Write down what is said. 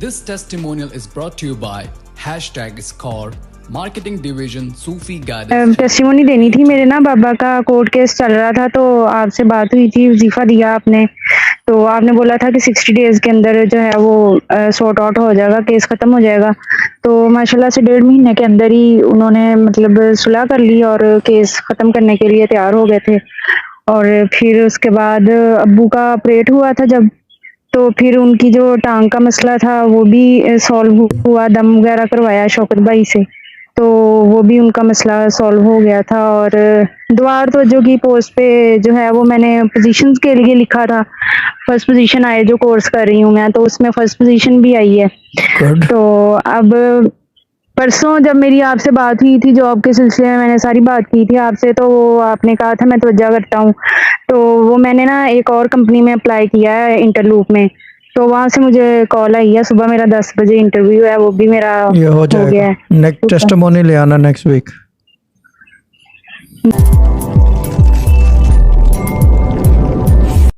This testimonial is brought to you by #Score Marketing Division Sufi Guidance. Testimony देनी थी। मेरे ना बाबा का कोर्ट केस चल रहा था, तो आपसे बात हुई थी, वजीफा दिया आपने, तो आपने बोला था कि 60 डेज के अंदर जो है वो सॉर्ट आउट हो जाएगा, केस ख़त्म हो जाएगा। तो माशाल्लाह से 1.5 महीने के अंदर ही उन्होंने मतलब सुलह कर ली और केस ख़त्म करने के लिए तैयार हो गए थे। और फिर उसके बाद अब्बू का ऑपरेट हुआ था जब, तो फिर उनकी जो टांग का मसला था वो भी सॉल्व हुआ, दम वगैरह करवाया शौकत भाई से, तो वो भी उनका मसला सॉल्व हो गया था। और दुआ और तवज्जो की पोस्ट पे जो है वो मैंने पोजीशंस के लिए लिखा था, फर्स्ट पोजीशन आए जो कोर्स कर रही हूँ मैं, तो उसमें फर्स्ट पोजीशन भी आई है। तो अब परसों जब मेरी आपसे बात हुई थी जॉब के सिलसिले में, मैंने सारी बात की थी आपसे, तो वो आपने कहा था मैं तवज्जो करता हूँ, तो वो मैंने ना एक और कंपनी में अप्लाई किया है इंटरलूप में, तो वहाँ से मुझे कॉल आई है। सुबह मेरा 10 बजे इंटरव्यू है, वो भी मेरा ये हो गया जाएगा। है। नेक्स्ट टेस्टिमोनी ले आना नेक्स्ट वीक।